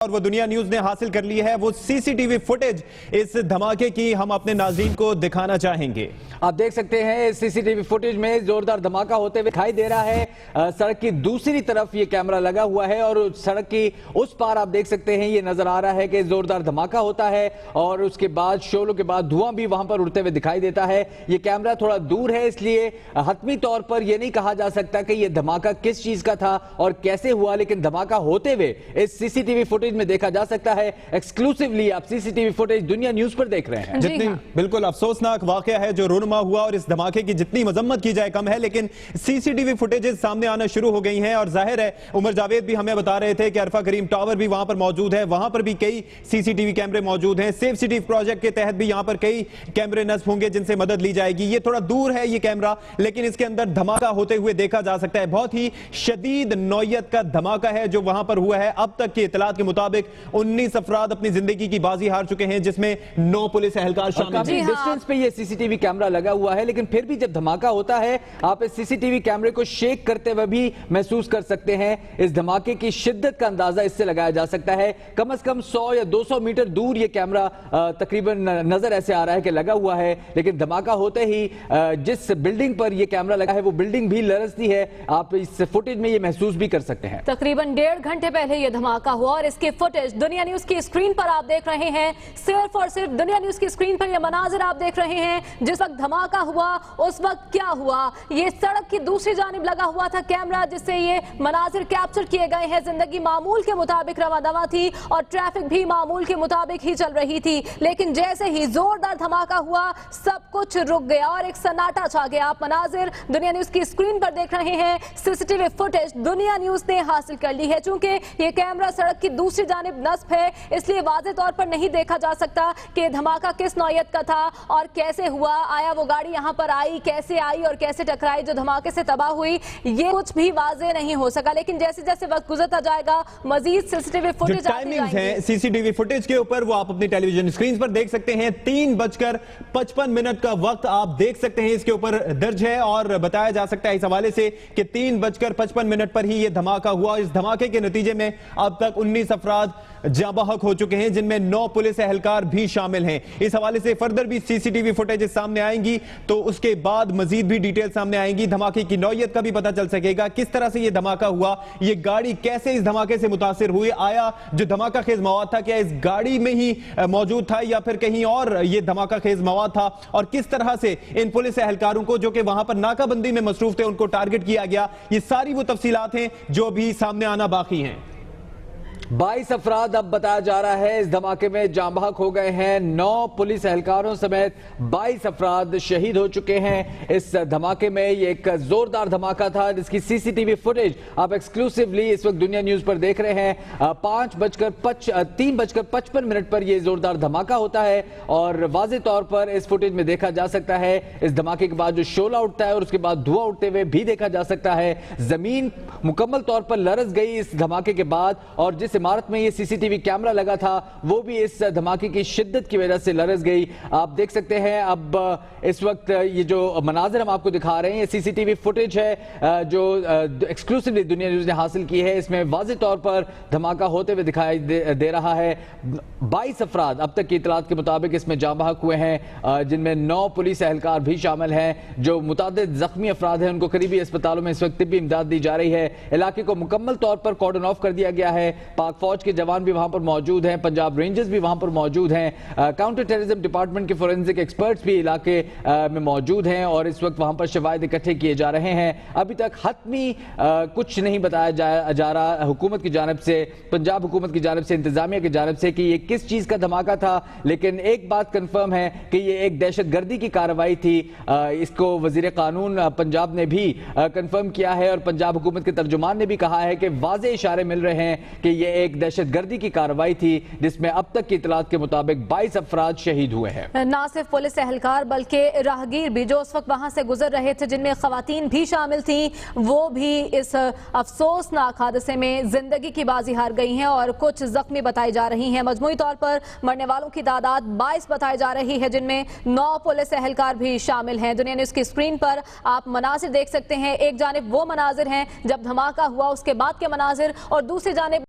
اور وہ دنیا نیوز نے حاصل کر لی ہے وہ سی سی ٹی وی فوٹیج اس دھماکے کی ہم اپنے ناظرین کو دکھانا چاہیں گے۔ آپ دیکھ سکتے ہیں سی سی ٹی وی فوٹیج میں زوردار دھماکہ ہوتے ہوئے دکھائی دے رہا ہے۔ سڑک کی دوسری طرف یہ کیمرہ لگا ہوا ہے اور سڑک کی اس پار آپ دیکھ سکتے ہیں یہ نظر آ رہا ہے کہ زوردار دھماکہ ہوتا ہے اور اس کے بعد شعلوں کے بعد دھواں بھی وہاں پر اڑتے ہوئے دکھائی دیتا ہے۔ یہ کیمرہ تھوڑا دور ہے اس لیے حتمی طور پر یہ نہیں کہا جا سکتا کہ یہ دھماکہ کس چیز کا تھا اور کیسے ہوا، لیکن دھماکہ ہوتے ہوئے اس سی سی ٹی وی فوٹیج میں دیکھا جا سکتا ہے۔ ایکسکلوسیولی آپ سی سی ٹی وی فوٹیج دنیا نیوز پر دیکھ رہے ہیں۔ جتنی بالکل افسوسناک واقعہ ہے جو رونما ہوا اور اس دھماکے کی جتنی مذمت کی جائے کم ہے، لیکن سی سی ٹی وی فوٹیجز سامنے آنا شروع ہو گئی ہیں اور ظاہر ہے عمر جاوید بھی ہمیں بتا رہے تھے کہ عرفہ کریم ٹاور بھی وہاں پر موجود ہے، وہاں پر بھی کئی سی سی ٹی وی کیمرے موجود ہیں۔ سیف سٹی پروجیکٹ کے تحت بھی یہاں پر کئی کیمرے نصب ہوں گے جن سے مدد لی جائے گی۔ یہ تھوڑا دور ہے یہ کیمرہ، لیکن اس کے اندر دھماکہ ہوتے ہوئے دیکھا جا سکتا ہے۔ بہت ہی شدید نوعیت کا دھماکہ ہے جو وہاں پر ہوا ہے۔ اب تک کی اطلاعات کے مطابق 19 افراد اپنی زندگی کی بازی ہار چکے ہیں، جس میں 9 پولیس اہلکار شامل ہیں۔ کافی ڈسٹنس پہ یہ سی سی ٹی وی کیمرہ لگا ہوا ہے، لیکن پھر بھی جب دھماکہ ہوتا ہے آپ اس سی سی ٹی وی کیمرے کو شیک کرتے ہوئے بھی محسوس کر سکتے ہیں۔ اس دھماکے کی شدت کا اندازہ اس سے لگایا جا سکتا ہے۔ کم از کم 100 یا 200 میٹر دور یہ کیمرہ تقریباً نظر ایسے آ رہا ہے کہ لگا ہوا ہے، لیکن دھماکہ ہوتے ہی جس بلڈنگ پر یہ کیمرہ لگا ہے وہ بلڈنگ بھی لرزتی ہے۔ آپ اس فوٹیج میں یہ محسوس بھی کر سکتے ہیں۔ تقریباً 1.5 گھنٹے پہلے یہ دھماکہ ہوا اور اس کی فوٹیج دنیا نیوز کی اسکرین پر آپ دیکھ رہے ہیں۔ صرف اور صرف دنیا نیوز کی اسکرین پر یہ مناظر آپ دیکھ رہے ہیں۔ جس وقت دھماکہ ہوا اس وقت کیا ہوا، یہ سڑک کی دوسری جانب لگا ہوا تھا کیمرہ جس سے یہ مناظر کیپچر کیے گئے ہیں۔ زندگی معمول کے مطابق رواں دواں تھی اور ٹریفک بھی معمول کے مطابق ہی چل رہی تھی، لیکن جیسے ہی زوردار دھماکہ ہوا سب کچھ رک گیا اور ایک سناٹا چھا گیا۔ آپ مناظر دنیا نیوز کی اسکرین پر دیکھ رہے ہیں۔ سی سی ٹی وی فوٹیج دنیا نیوز نے حاصل کر لی ہے۔ چونکہ یہ کیمرہ سڑک کی دوسری جانب نصب ہے اس لیے واضح طور پر نہیں دیکھا جا سکتا کہ دھماکہ کس نوعیت کا تھا اور کیسے ہوا۔ آیا وہ گاڑی یہاں پر آئی، کیسے آئی اور کیسے ٹکرائی جو دھماکے سے تباہ ہوئی، یہ کچھ بھی واضح نہیں ہو سکا، لیکن جیسے جیسے وقت گزرتا جائے گا مزید سی سی ٹی وی فوٹیج آتی جائیں گی۔ سی سی ٹی وی فوٹیج کے اوپر وہ آپ اپنی ٹیلی ویژن اسکرین پر دیکھ سکتے ہیں۔ 3:55 کا وقت آپ دیکھ سکتے ہیں اس کے اوپر درج ہے اور بتایا جا سکتا ہے اس حوالے سے کہ 3:55 پر ہی یہ دھماکہ ہوا۔ اس دھماکے کے نتیجے میں اب تک 19 افراد جاں بحق ہو چکے ہیں، جن میں 9 پولیس اہلکار بھی شامل ہیں۔ اس حوالے سے فردر بھی سی سی ٹی وی فوٹیج سامنے آئیں گی تو اس کے بعد مزید بھی ڈیٹیل سامنے آئیں گی۔ دھماکے کی نوعیت کا بھی پتہ چل سکے گا، کس طرح سے یہ دھماکہ ہوا، یہ گاڑی کیسے اس دھماکے سے متاثر ہوئی، آیا جو دھماکہ خیز مواد تھا کیا اس گاڑی میں ہی موجود تھا یا پھر کہیں اور یہ دھماکہ خیز مواد تھا، اور کس طرح سے ان پولیس اہلکاروں کو جو کہ وہاں پر ناکہ بندی میں مصروف تھے ان کو ٹارگٹ کیا گیا۔ یہ ساری وہ تفصیلات ہیں جو بھی سامنے آنا باقی ہیں۔ 22 افراد اب بتایا جا رہا ہے اس دھماکے میں جاں بحق ہو گئے ہیں۔ 9 پولیس اہلکاروں سمیت 22 افراد شہید ہو چکے ہیں اس دھماکے میں۔ یہ ایک زوردار دھماکہ تھا جس کی سی سی ٹی وی فوٹیج آپ ایکسکلوسیولی اس وقت دنیا نیوز پر دیکھ رہے ہیں۔ 3:55 پر یہ زوردار دھماکہ ہوتا ہے اور واضح طور پر اس فوٹیج میں دیکھا جا سکتا ہے اس دھماکے کے بعد جو شعلہ اٹھتا ہے اور اس کے بعد دھواں اٹھتے ہوئے بھی دیکھا جا سکتا ہے۔ زمین مکمل طور پر لرز گئی اس دھماکے کے بعد اور جس عمارت میں یہ سی سی ٹی وی کیمرہ لگا تھا وہ بھی اس دھماکے کی شدت کی وجہ سے لرز گئی۔ آپ دیکھ سکتے ہیں اب اس وقت یہ جو مناظر ہم آپ کو دکھا رہے ہیں یہ سی سی ٹی وی فوٹیج ہے جو ایکسکلوسیولی دنیا نیوز نے حاصل کی ہے۔ اس میں واضح طور پر دھماکہ ہوتے ہوئے دکھائی دے رہا ہے۔ 22 افراد اب تک کی اطلاعات کے مطابق اس میں جاں بحق ہوئے ہیں، جن میں 9 پولیس اہلکار بھی شامل ہیں۔ جو متعدد زخمی افراد ہیں ان کو قریبی اسپتالوں میں اس وقت طبی امداد دی جا رہی ہے۔ علاقے کو مکمل طور پر کارڈن آف کر دیا گیا ہے۔ پاک فوج کے جوان بھی وہاں پر موجود ہیں، پنجاب رینجرز بھی وہاں پر موجود ہیں، کاؤنٹر ٹیررزم ڈپارٹمنٹ کے فورنزک ایکسپرٹس بھی علاقے میں موجود ہیں اور اس وقت وہاں پر شواہد اکٹھے کیے جا رہے ہیں۔ ابھی تک حتمی کچھ نہیں بتایا جا رہا حکومت کی جانب سے، پنجاب حکومت کی جانب سے، انتظامیہ کی جانب سے کہ یہ کس چیز کا دھماکہ تھا، لیکن ایک بات کنفرم ہے کہ یہ ایک دہشت گردی کی کارروائی تھی۔ اس کو وزیر قانون پنجاب نے بھی کنفرم کیا ہے اور پنجاب حکومت کے ترجمان نے بھی کہا ہے کہ واضح اشارے مل رہے ہیں کہ یہ ایک دہشت گردی کی کارروائی تھی جس میں اب تک کی اطلاعات کے مطابق 22 افراد شہید ہوئے ہیں۔ نہ صرف پولیس اہلکار بلکہ راہگیر بھی جو اس وقت وہاں سے گزر رہے تھے جن میں خواتین بھی شامل تھیں وہ بھی اس افسوسناک حادثے میں زندگی کی بازی ہار گئی ہیں اور کچھ زخمی بتائی جا رہی ہیں۔ مجموعی طور پر مرنے والوں کی تعداد 22 بتائی جا رہی ہے جن میں 9 پولیس اہلکار بھی شامل ہیں۔ دنیا نیوز کی اسکرین پر آپ مناظر دیکھ سکتے ہیں۔ ایک جانب وہ مناظر ہیں جب دھماکہ ہوا اس کے بعد کے مناظر اور دوسری جانب